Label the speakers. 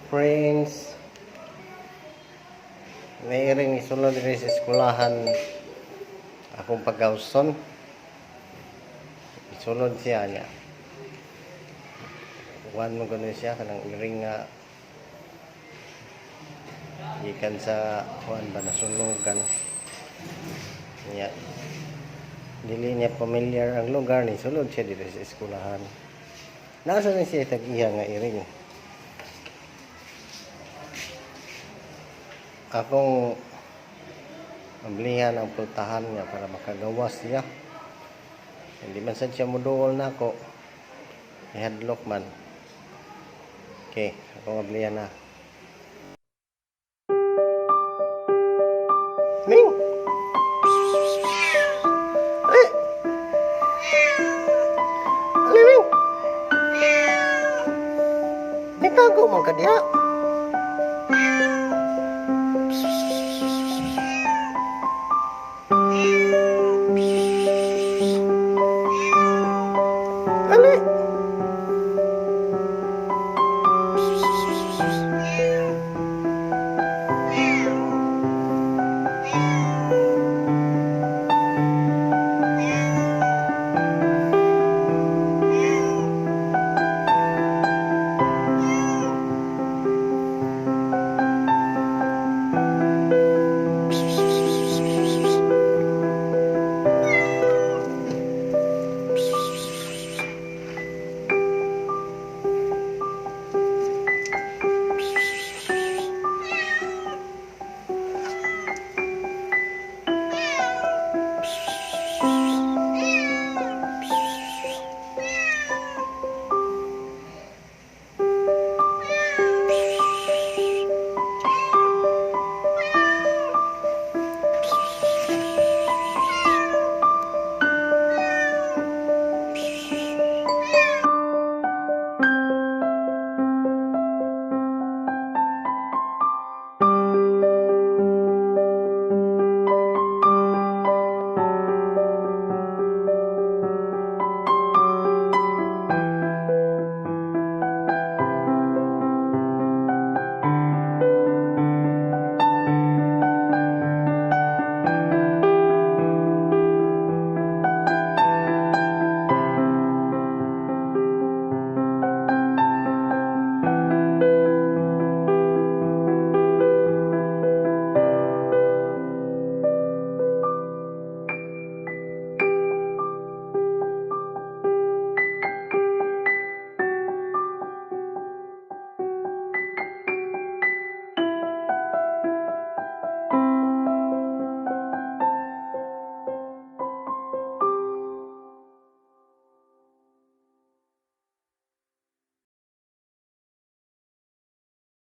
Speaker 1: Friends, mayroong isulod rin sa eskulahan akong pagkauson. Isulod siya niya. Kuhan mo gano'n siya kanang iring nga ikan sa kuhan ba nasunugan niya. Dili niya familiar ang lugar ni sulod siya dito sa eskulahan. Nasa na siya tag-iya nga iring. Akong amblihan ang pultahan niya para makagawas siya. Hindi man sad siya muduol na ako. Ihadlok man. Okay, akong amblihan na. Ming! Ali! Ali, Ming! Itago man ka diha.